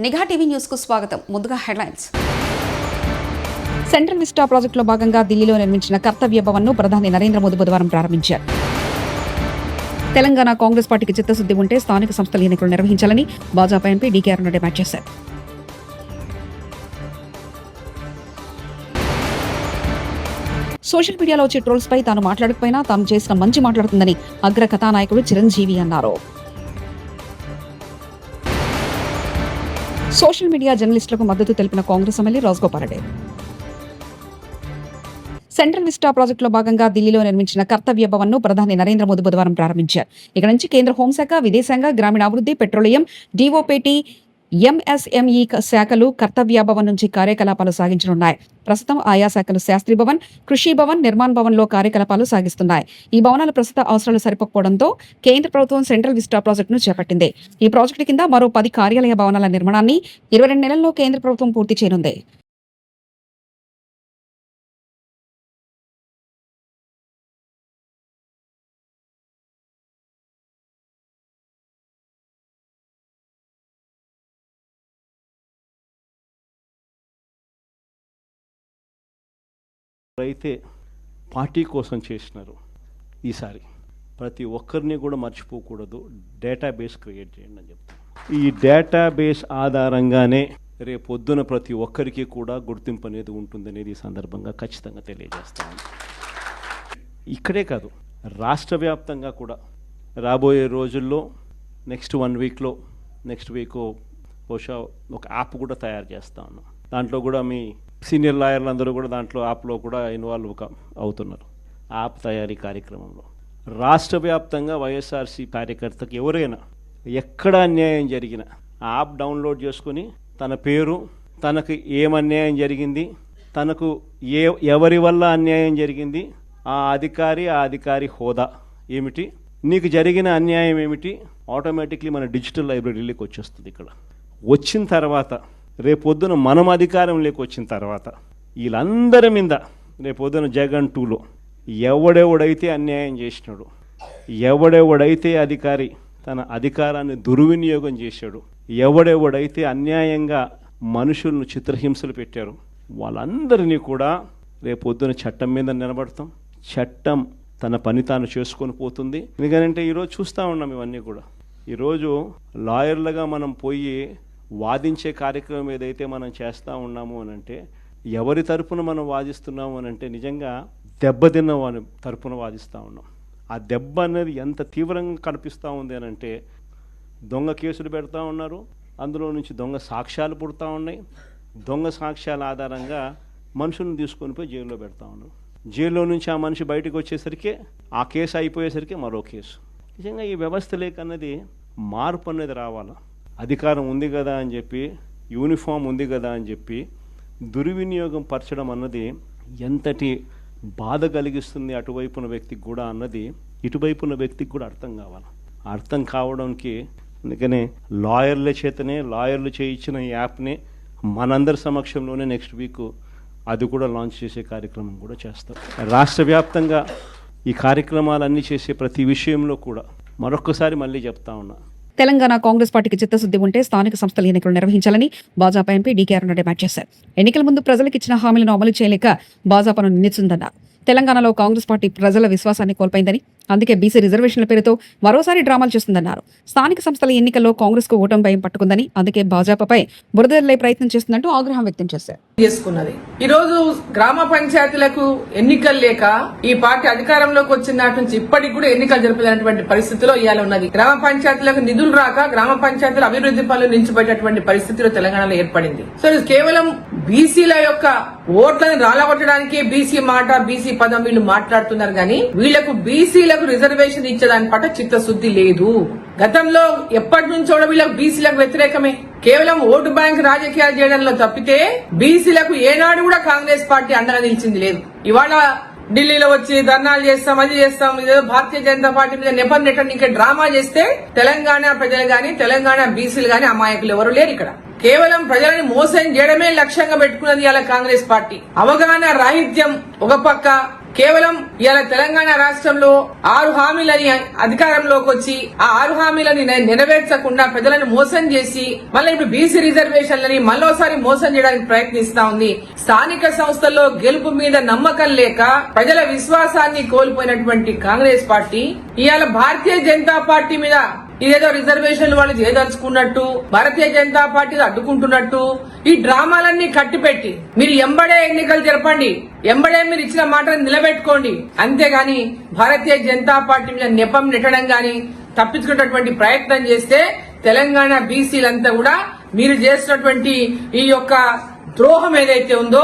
నిఘా TV news కు స్వాగతం. ముందుగా హెడ్లైన్స్. సెంట్రల్ విస్టా ప్రాజెక్టులో భాగంగా ఢిల్లీలో నిర్మించిన కర్తవ్య భవన్ ను ప్రధాని నరేంద్ర మోదీ బుధవారం ప్రారంభించారు. తెలంగాణ కాంగ్రెస్ పార్టీకి చిత్తశుద్ది ఉంటే స్థానిక సంస్థల ఎన్నికలు నిర్వహించాలని భాజపా ఎంపీ డీకే అరుణ డిమాండ్ చేశారు. సోషల్ మీడియాలో వచ్చే ట్రోల్స్ పై తాను మాట్లాడకపోయినా తాను చేసిన మంచి మాట్లాడుతుందని అగ్ర కథానాయకుడు చిరంజీవి అన్నారు. సోషల్ మీడియా జర్నలిస్టులకు మద్దతు తెలిపిన Congress MLA Rajagopal Reddy. Central vista ప్రాజెక్టులో భాగంగా ఢిల్లీలో నిర్మించిన కర్తవ్య భవన్ ను ప్రధాని నరేంద్ర మోదీ బుధవారం ప్రారంభించారు. ఇక్కడ నుంచి కేంద్ర హోంశాఖ, విదేశాంగ, గ్రామీణాభివృద్ధి, పెట్రోలియం, డిఓపేటీ, ఎంఎస్ఎంఈ శాఖలు కర్తవ్య భవన్ నుంచి కార్యకలాపాలు సాగించనున్నాయి. ప్రస్తుతం ఆయా శాఖలు శాస్త్రి భవన్, కృషి భవన్, నిర్మాణ్ భవన్ లో కార్యకలాపాలు సాగిస్తున్నాయి. ఈ భవనాల ప్రస్తుత అవసరాలు సరిపోకపోవడంతో కేంద్ర ప్రభుత్వం సెంట్రల్ విస్టా ప్రాజెక్టును చేపట్టింది. ఈ ప్రాజెక్టు కింద మరో 10 కార్యాలయ భవనాల నిర్మాణాన్ని 22 నెలల్లో కేంద్ర ప్రభుత్వం పూర్తి చేయనుంది. అయితే పార్టీ కోసం చేసినారు. ఈసారి ప్రతి ఒక్కరిని కూడా మర్చిపోకూడదు, డేటాబేస్ క్రియేట్ చేయండి అని చెప్తాను. ఈ డేటాబేస్ ఆధారంగానే రేపొద్దున ప్రతి ఒక్కరికి కూడా గుర్తింపు అనేది ఉంటుందనేది ఈ సందర్భంగా ఖచ్చితంగా తెలియజేస్తాను. ఇక్కడే కాదు, రాష్ట్ర వ్యాప్తంగా కూడా రాబోయే రోజుల్లో నెక్స్ట్ 1 వీక్లో నెక్స్ట్ వీక్ బహుశా ఒక యాప్ కూడా తయారు చేస్తా ఉన్నాం. దాంట్లో కూడా మీ సీనియర్ లాయర్లు అందరూ కూడా దాంట్లో యాప్లో కూడా ఇన్వాల్వ్ అవుతున్నారు. యాప్ తయారీ కార్యక్రమంలో రాష్ట్ర వ్యాప్తంగా వైఎస్ఆర్సీ కార్యకర్తకు ఎవరైనా ఎక్కడ అన్యాయం జరిగినా యాప్ డౌన్లోడ్ చేసుకుని తన పేరు, తనకు ఏమన్యాయం జరిగింది, తనకు ఎవరి వల్ల అన్యాయం జరిగింది, ఆ అధికారి హోదా ఏమిటి, నీకు జరిగిన అన్యాయం ఏమిటి, ఆటోమేటిక్లీ మన డిజిటల్ లైబ్రరీలోకి వచ్చేస్తుంది. ఇక్కడ వచ్చిన తర్వాత రేపొద్దున మనం అధికారంలోకి వచ్చిన తర్వాత వీళ్ళందరి మీద రేపొద్దున జగన్ 2లో ఎవడెవడైతే అన్యాయం చేసినాడు, ఎవడెవడైతే అధికారి తన అధికారాన్ని దుర్వినియోగం చేశాడు, ఎవడెవడైతే అన్యాయంగా మనుషులను చిత్రహింసలు పెట్టారు, వాళ్ళందరినీ కూడా రేపొద్దున చట్టం మీద నిలబడతాం. చట్టం తన పని తాను చేసుకొని పోతుంది. ఎందుకంటే ఈరోజు చూస్తూ ఉన్నాం ఇవన్నీ కూడా. ఈరోజు లాయర్లుగా మనం పోయి వాదించే కార్యక్రమం ఏదైతే మనం చేస్తూ ఉన్నాము అని అంటే, ఎవరి తరపున మనం వాదిస్తున్నాము అని అంటే నిజంగా దెబ్బతిన్న వాని తరపున వాదిస్తూ ఉన్నాం. ఆ దెబ్బ అనేది ఎంత తీవ్రంగా కనిపిస్తూ ఉంది అని అంటే, దొంగ కేసులు పెడతా ఉన్నారు, అందులో నుంచి దొంగ సాక్ష్యాలు పుడతా ఉన్నాయి. దొంగ సాక్ష్యాల ఆధారంగా మనుషులను తీసుకొని పోయి జైల్లో పెడతా ఉన్నారు. జైల్లో నుంచి ఆ మనిషి బయటకు వచ్చేసరికి ఆ కేసు అయిపోయేసరికి మరో కేసు. నిజంగా ఈ వ్యవస్థ లేకన్నది మార్పు అనేది రావాలా. అధికారం ఉంది కదా అని చెప్పి, యూనిఫామ్ ఉంది కదా అని చెప్పి దుర్వినియోగం పరచడం అన్నది ఎంతటి బాధ కలిగిస్తుంది అటువైపున వ్యక్తికి కూడా అన్నది ఇటువైపున వ్యక్తికి కూడా అర్థం కావాలి. అర్థం కావడానికి అందుకనే లాయర్లు చేయించిన ఈ యాప్ని మనందరి సమక్షంలోనే నెక్స్ట్ వీక్ అది కూడా లాంచ్ చేసే కార్యక్రమం కూడా చేస్తాం. రాష్ట్ర వ్యాప్తంగా ఈ కార్యక్రమాలన్నీ చేసే ప్రతి విషయంలో కూడా మరొకసారి మళ్ళీ చెప్తా ఉన్నా, తెలంగాణ కాంగ్రెస్ పార్టీకి చిత్తశుద్ది ఉంటే స్థానిక సంస్థల ఎన్నికలు నిర్వహించాలని భాజపా ఎంపీ డీకే అరుణ డిమాండ్ చేశారు. ఎన్నికల ముందు ప్రజలకు ఇచ్చిన హామీలను అమలు చేయలేక భాజపాను నిందిస్తుందన్నారు. తెలంగాణలో కాంగ్రెస్ పార్టీ ప్రజల విశ్వాసాన్ని కోల్పోయిందని, అందుకే బీసీ రిజర్వేషన్ల పేరుతో మరోసారి డ్రామాలు చేస్తుందన్నారు. స్థానిక సంస్థల ఎన్నికల్లో కాంగ్రెస్ కు ఓటమి భయం పట్టుకుందని, అందుకే భాజపాపై బురదలే ప్రయత్నం చేస్తుందంటూ ఆగ్రహం వ్యక్తం చేశారు. ఈ రోజు గ్రామ పంచాయతీలకు ఎన్నికలు లేక ఈ పార్టీ అధికారంలోకి వచ్చిన నాటి నుంచి ఇప్పటికి కూడా ఎన్నికలు జరపలేనటువంటి పరిస్థితిలో ఇవాళ ఉన్నది. గ్రామ పంచాయతీలకు నిధులు రాక గ్రామ పంచాయతీల అభివృద్ధి పనులు నిలిచిపోయేటటువంటి పరిస్థితిలో తెలంగాణలో ఏర్పడింది. సో ఇది కేవలం బీసీల యొక్క ఓట్లను రాలగొట్టడానికి బీసీ మాట, బీసీ పదం వీళ్ళు మాట్లాడుతున్నారు కానీ వీళ్లకు బీసీలకు రిజర్వేషన్ ఇచ్చేదాని పట్ల చిత్తశుద్ది లేదు. గతంలో ఎప్పటి నుంచో వీళ్ళకు బీసీలకు వ్యతిరేకమే. కేవలం ఓటు బ్యాంక్ రాజకీయాలు చేయడంలో తప్పితే బీసీలకు ఏనాడు కూడా కాంగ్రెస్ పార్టీ అండగా నిలిచింది లేదు. ఇవాళ ఢిల్లీలో వచ్చి ధర్నాలు చేస్తాం, అది చేస్తాం, ఇదేదో భారతీయ జనతా పార్టీ మీద నెపం నెట్టని ఇంకా డ్రామా చేస్తే తెలంగాణ ప్రజలు గాని, తెలంగాణ బీసీలు గాని అమాయకులు ఎవరు లేరు. ఇక్కడ కేవలం ప్రజలని మోసం చేయడమే లక్ష్యంగా పెట్టుకున్నది ఇలా కాంగ్రెస్ పార్టీ. అవగాహన రాహిత్యం ఒక పక్క, కేవలం ఇవాళ తెలంగాణ రాష్ట్రంలో 6 హామీలని అధికారంలోకి వచ్చి ఆ 6 హామీలని నెరవేర్చకుండా ప్రజలను మోసం చేసి మళ్ళీ ఇప్పుడు బీసీ రిజర్వేషన్లని మరోసారి మోసం చేయడానికి ప్రయత్నిస్తా ఉంది. స్థానిక సంస్థల్లో గెలుపు మీద నమ్మకం లేక ప్రజల విశ్వాసాన్ని కోల్పోయినటువంటి కాంగ్రెస్ పార్టీ ఇవాళ భారతీయ జనతా పార్టీ మీద ఇదేదో రిజర్వేషన్లు వాళ్ళు చేయదలుచుకున్నట్టు భారతీయ జనతా పార్టీ అడ్డుకుంటున్నట్టు ఈ డ్రామాలన్నీ కట్టిపెట్టి మీరు ఎంబడే ఎన్నికలు జరపండి, ఎంబడే మీరు ఇచ్చిన మాటను నిలబెట్టుకోండి. అంతేగాని భారతీయ జనతా పార్టీ మీద నెపం నెట్టడం గాని తప్పించుకునేటువంటి ప్రయత్నం చేస్తే తెలంగాణ బీసీలంతా కూడా మీరు చేసినటువంటి ఈ యొక్క ద్రోహం ఏదైతే ఉందో,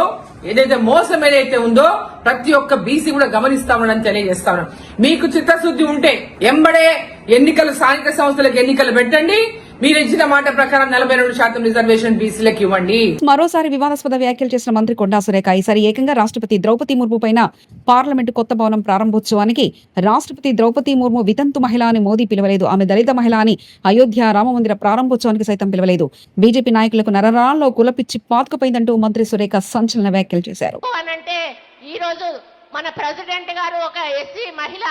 ఏదైతే మోసం ఏదైతే ఉందో ప్రతి ఒక్క బీసీ కూడా గమనిస్తామని తెలియజేస్తాను. మీకు చిత్తశుద్ధి ఉంటే ఎంబడే ఎన్నికలు, స్థానిక సంస్థలకు ఎన్నికలు పెట్టండి. మీరు ఇచ్చిన మాట ప్రకారం 42% రిజర్వేషన్ బీసీలకు ఇవ్వండి. మరోసారి వివాదాస్పద వ్యాఖ్యలు చేసిన మంత్రి కొండా సురేఖ ఈసారి ఏకంగా రాష్ట్రపతి ద్రౌపది ముర్ము పైన పార్లమెంటు కొత్త భవనం ప్రారంభోత్సవానికి రాష్ట్రపతి ద్రౌపది ముర్ము వితంతు మహిళ అని మోదీ పిలవలేదు, ఆమె దళిత మహిళ అని అయోధ్య రామమందిర ప్రారంభోత్సవానికి సైతం పిలవలేదు. బీజేపీ నాయకులకు నరనరాల్లో కులపిచ్చి పాతుకుపోయిందంటూ మంత్రి సురేఖ సంచలన వ్యాఖ్యలు చేశారు. ఈ రోజు మన ప్రెసిడెంట్ గారు ఒక ఎస్సీ మహిళ,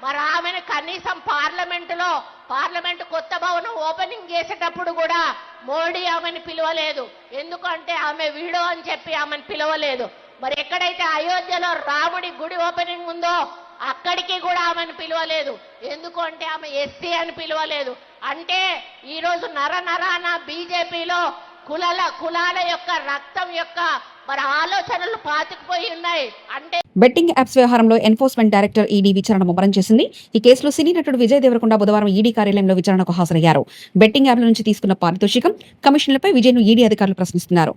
మరి ఆమెను కనీసం పార్లమెంటు కొత్త భవనం ఓపెనింగ్ చేసేటప్పుడు కూడా మోడీ ఆమెను పిలవలేదు. ఎందుకంటే ఆమె వీడో అని చెప్పి ఆమెను పిలవలేదు. మరి ఎక్కడైతే అయోధ్యలో రాముడి గుడి ఓపెనింగ్ ఉందో అక్కడికి కూడా ఆమెను పిలవలేదు. ఎందుకంటే ఆమె ఎస్సీ అని పిలవలేదు. అంటే ఈ రోజు నరనరాన బీజేపీలో కులాల యొక్క రక్తం యొక్క మరి ఆలోచనలు పాతుకుపోయి ఉన్నాయి. అంటే బెట్టింగ్ యాప్స్ వ్యవహారంలో ఎన్ఫోర్స్మెంట్ డైరెక్టర్ ఈడీ విచారణ ముమ్మరం చేసింది. ఈ కేసులో సినీ నటుడు విజయ్ దేవరకొండ బుధవారం ఈడీ కార్యాలయంలో విచారణకు హాజరయ్యారు. బెట్టింగ్ యాప్ల నుంచి తీసుకున్న పారితోషికం, కమిషన్లపై విజయ్ను ఈడీ అధికారులు ప్రశ్నిస్తున్నారు.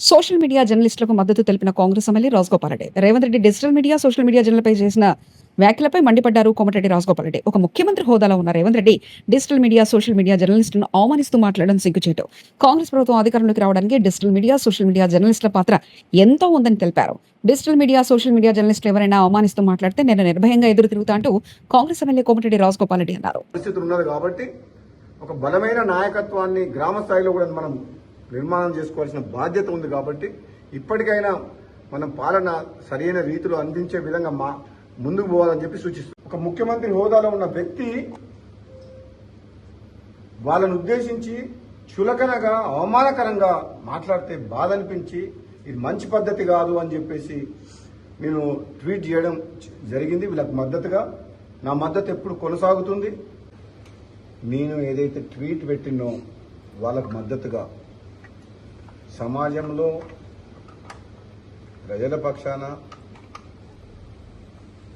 సోషల్ మీడియా జర్నలిస్టులకు మద్దతు తెలిపిన Congress MLA Rajagopal Reddy Revanth Reddy digital media, social media జర్నల్పై చేసిన వ్యాఖ్యలపై మండిపడ్డారు కోమటిరెడ్డి రాజగోపాల్ రెడ్డి. ఒక ముఖ్యమంత్రి హోదాలో ఉన్న Revanth Reddy digital media, social media జర్నలిస్టులను అవమానిస్తూ మాట్లాడడం సిగ్గుచేటు. కాంగ్రెస్ ప్రభుత్వం అధికారంలోకి రావడానికి డిజిటల్ మీడియా, సోషల్ మీడియా జర్నలిస్టుల పాత్ర ఎంతో ఉందని తెలిపారు. డిజిటల్ మీడియా, సోషల్ మీడియా జర్నలిస్టులు ఎవరైనా అవమానిస్తూ మాట్లాడితే నేను నిర్భయంగా ఎదురు తిరుగుతా అంటూ కాంగ్రెస్ ఎమ్మెల్యే కోమటిరెడ్డి రాజగోపాల్ రెడ్డి అన్నారు. కాబట్టి ఒక బలమైన నాయకత్వాన్ని గ్రామ స్థాయిలో కూడా మనం నిర్మాణం చేసుకోవాల్సిన బాధ్యత ఉంది. కాబట్టి ఇప్పటికైనా మనం పాలన సరైన రీతిలో అందించే విధంగా ముందుకు పోవాలని చెప్పి సూచిస్తుంది. ఒక ముఖ్యమంత్రి హోదాలో ఉన్న వ్యక్తి వాళ్ళను ఉద్దేశించి చులకనగా, అవమానకరంగా మాట్లాడితే బాధ అనిపించి ఇది మంచి పద్ధతి కాదు అని చెప్పేసి నేను ట్వీట్ చేయడం జరిగింది. వీళ్ళకి మద్దతుగా నా మద్దతు ఎప్పుడు కొనసాగుతుంది. నేను ఏదైతే ట్వీట్ పెట్టినో వాళ్ళకు మద్దతుగా సమాజంలో ప్రజల పక్షాన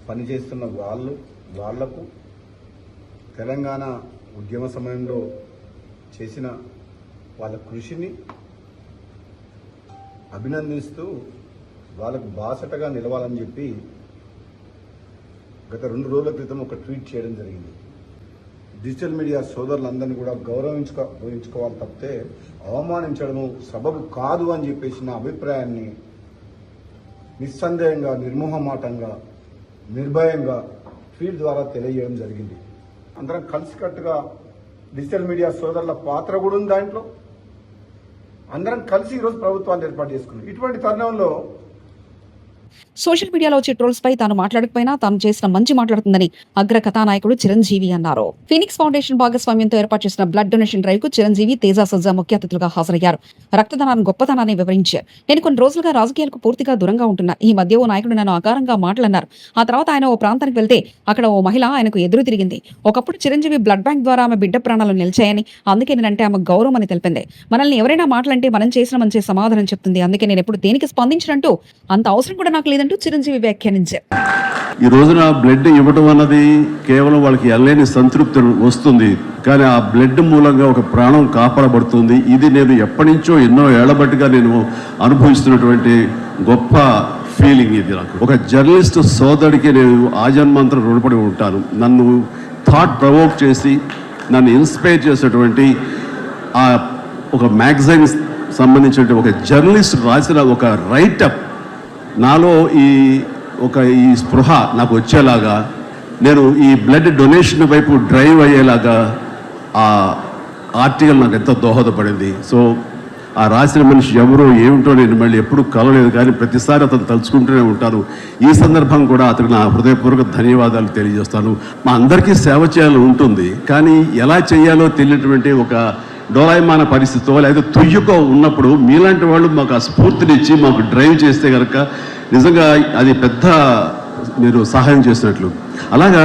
పనిచేస్తున్న వాళ్లకు తెలంగాణ ఉద్యమ సమయంలో చేసిన వాళ్ళ కృషిని అభినందిస్తూ వాళ్ళకు బాసటగా నిలవాలని చెప్పి గత 2 రోజుల క్రితం ఒక ట్వీట్ చేయడం జరిగింది. డిజిటల్ మీడియా సోదరులందరినీ కూడా గౌరవించుకోవాలి తప్పితే అవమానించడము సబబు కాదు అని చెప్పేసి నా అభిప్రాయాన్ని నిస్సందేహంగా, నిర్మోహమాటంగా, నిర్భయంగా ట్వీట్ ద్వారా తెలియజేయడం జరిగింది. అందరం కలిసికట్టుగా డిజిటల్ మీడియా సోదరుల పాత్ర కూడా ఉంది దాంట్లో. అందరం కలిసి ఈరోజు ప్రభుత్వాన్ని ఏర్పాటు చేసుకున్నాం. ఇటువంటి తరుణంలో సోషల్ మీడియాలో వచ్చే ట్రోల్స్ పై తాను మాట్లాడకపోయినా తాను చేసిన మంచి మాట్లాడుతుందని అగ్ర కథానాయకుడు చిరంజీవి అన్నారు. ఫీనిక్స్ ఫౌండేషన్ భాగస్వామ్యంతో ఏర్పాటు చేసిన బ్లడ్ డొనేషన్ డ్రైవ్ కు చిరంజీవి, తేజ సజ్జా ముఖ్య అతిథులుగా హాజరయ్యారు. రక్తదానాన్ని గొప్పతనాన్ని వివరించారు. నేను కొన్ని రోజులుగా రాజకీయాలకు పూర్తిగా దూరంగా ఉంటున్నా. ఈ మధ్య ఓ నాయకుడు నన్ను ఆకారంగా మాటలన్నారు. ఆ తర్వాత ఆయన ఓ ప్రాంతానికి వెళ్తే అక్కడ ఓ మహిళ ఆయనకు ఎదురు తిరిగింది. ఒకప్పుడు చిరంజీవి బ్లడ్ బ్యాంక్ ద్వారా ఆమె బిడ్డ ప్రాణాలు నిలిచాయని, అందుకే నేనంటే ఆమె గౌరవం అని తెలిపింది. మనల్ని ఎవరైనా మాటలంటే మనం చేసిన మంచి సమాధానం చెప్తుంది. అందుకే నేను ఎప్పుడు దేనికి స్పందించినట్టు అంత అవసరం కూడా నాకు లేదంటూ చిరంజీవి వ్యాఖ్యానించారు. ఈ రోజున బ్లడ్ ఇవ్వడం అన్నది కేవలం వాళ్ళకి ఎల్లేని సంతృప్తి వస్తుంది, కానీ ఆ బ్లడ్ మూలంగా ఒక ప్రాణం కాపాడబడుతుంది. ఇది నేను ఎప్పటి నుంచో ఎన్నో ఏళ్లబట్టిగా నేను అనుభవిస్తున్నటువంటి గొప్ప ఫీలింగ్ ఇది. నాకు ఒక జర్నలిస్ట్ సోదరుడికి నేను ఆజన్మాంతరం రుణపడి ఉంటాను. నన్ను థాట్ ప్రవోక్ చేసి నన్ను ఇన్స్పైర్ చేసేటువంటి ఆ ఒక మ్యాగజైన్ సంబంధించిన ఒక జర్నలిస్ట్ రాసిన ఒక రైటప్ నాలో ఈ స్పృహ నాకు వచ్చేలాగా, నేను ఈ బ్లడ్ డొనేషన్ వైపు డ్రైవ్ అయ్యేలాగా ఆ ఆర్టికల్ నాకు ఎంతో దోహదపడింది. సో ఆ రాసిన మనిషి ఎవరో ఏమిటో నేను మళ్ళీ ఎప్పుడు కలవలేదు, కానీ ప్రతిసారి అతను తలుచుకుంటూనే ఉంటాను. ఈ సందర్భం కూడా అతనికి నా హృదయపూర్వక ధన్యవాదాలు తెలియజేస్తాను. మా అందరికీ సేవ చేయాలని ఉంటుంది, కానీ ఎలా చేయాలో తెలియనటువంటి ఒక డోలాయమాన పరిస్థితితో లేదా తుయ్యకో ఉన్నప్పుడు మీలాంటి వాళ్ళు మాకు ఆ స్ఫూర్తినిచ్చి మాకు డ్రైవ్ చేస్తే కనుక నిజంగా అది పెద్ద మీరు సహాయం చేసినట్లు. అలాగా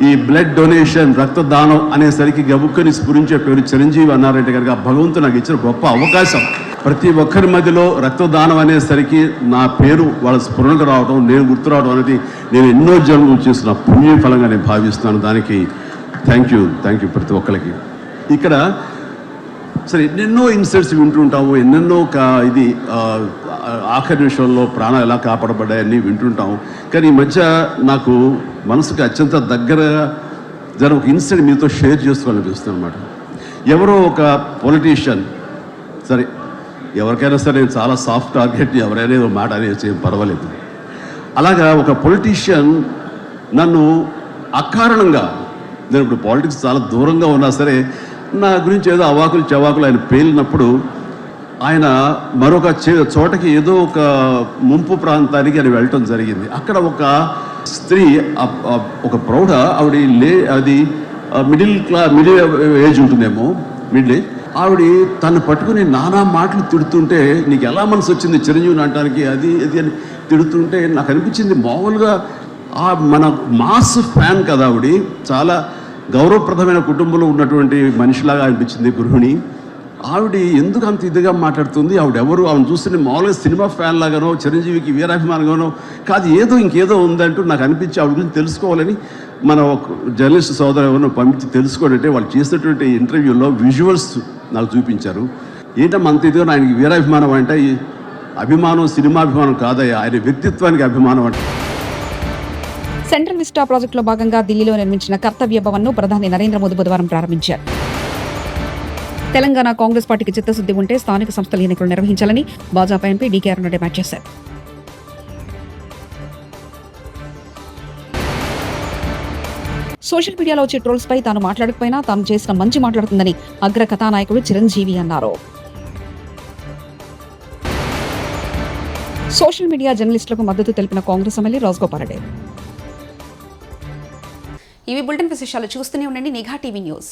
ఈ బ్లడ్ డొనేషన్ రక్తదానం అనేసరికి గబుక్కని స్ఫురించే పేరు చిరంజీవి అన్నారంటే కనుక భగవంతుడు నాకు ఇచ్చిన గొప్ప అవకాశం. ప్రతి ఒక్కరి మధ్యలో రక్తదానం అనేసరికి నా పేరు వాళ్ళ స్ఫురణకు రావడం, నేను గుర్తు రావడం అనేది నేను ఎన్నో జన్మలు చేసిన పుణ్య ఫలంగా నేను భావిస్తున్నాను. దానికి థ్యాంక్ యూ ప్రతి ఒక్కరికి. ఇక్కడ సరే ఎన్నెన్నో ఇన్సిడెంట్స్ వింటుంటాము, ఎన్నెన్నో ఇది ఆఖరి నిమిషంలో ప్రాణాలు ఎలా కాపాడబడ్డాయని వింటుంటాము. కానీ ఈ మధ్య నాకు మనసుకు అత్యంత దగ్గరగా జరిగిన ఒక ఇన్సిడెంట్ మీతో షేర్ చేసుకోవాలనిపిస్తుంది అనమాట. ఎవరో ఒక పొలిటీషియన్, సరే ఎవరికైనా సరే నేను చాలా సాఫ్ట్ టార్గెట్, ఎవరైనా ఏదో మాట అనేసి ఏం పర్వాలేదు. అలాగా ఒక పొలిటీషియన్ నన్ను అకారణంగా, నేను ఇప్పుడు పాలిటిక్స్ చాలా దూరంగా ఉన్నా సరే నా గురించి ఏదో అవాకులు చవాకులు ఆయన పేలినప్పుడు ఆయన మరొక చోటకి ఏదో ఒక ముంపు ప్రాంతానికి ఆయన వెళ్ళటం జరిగింది. అక్కడ ఒక స్త్రీ, ఒక ప్రౌఢ ఆవిడ అది మిడిల్ ఏజ్ ఉంటుందేమో, మిడిల్ ఏజ్. ఆవిడ తను పట్టుకుని నానా మాటలు తిడుతుంటే నీకు ఎలా మనసు వచ్చింది చిరంజీవిని అంటానికి, అది అని తిడుతుంటే నాకు అనిపించింది మామూలుగా మన మాస్ ఫ్యాన్ కదా ఆవిడ, చాలా గౌరవప్రదమైన కుటుంబంలో ఉన్నటువంటి మనిషిలాగా అనిపించింది గృహిణి. ఆవిడ ఎందుకు అంత ఇదిగా మాట్లాడుతుంది, ఆవిడెవరు, ఆవిడ చూస్తే మామూలుగా సినిమా ఫ్యాన్ లాగానో చిరంజీవికి వీరాభిమానంగానో కాదు, ఇంకేదో ఉందంటూ నాకు అనిపించి ఆవిడ గురించి తెలుసుకోవాలని మన ఒక జర్నలిస్ట్ సోదరు ఎవరినో పంపించి తెలుసుకోవాలంటే వాళ్ళు చేసినటువంటి ఇంటర్వ్యూలో విజువల్స్ నాకు చూపించారు. ఏంటమ్మా అంత ఇదిగా, ఆయనకి వీరాభిమానం అంటే ఈ అభిమానం సినిమాభిమానం కాదయ్యా, ఆయన వ్యక్తిత్వానికి అభిమానం అంటే. సెంట్రల్ విస్టా ప్రాజెక్టులో భాగంగా ఢిల్లీలో నిర్మించిన కర్తవ్య భవన్ను ప్రధాని నరేంద్ర మోదీ బుధవారం ప్రారంభించారు. తెలంగాణ కాంగ్రెస్ పార్టీకి చిత్తశుద్ధి ఉంటే స్థానిక సంస్థల ఎన్నికలు నిర్వహించాలని భాజపా ఎంపీ డీకే అరుణ డిమాండ్ చేశారు. సోషల్ మీడియాలో వచ్చే ట్రోల్స్ పై తాను మాట్లాడకపోయినా తాను చేసిన మంచి మాట్లాడుతుందని అగ్ర కథానాయకుడు చిరంజీవి అన్నారు. సోషల్ మీడియా జర్నలిస్టులకు మద్దతు తెలిపిన కాంగ్రెస్ ఎమ్మెల్యే రాజగోపాల్ రెడ్డి. ఇవి బులెటిన్ విశేషాలు. చూస్తూనే ఉండండి నిఘా టీవీ న్యూస్.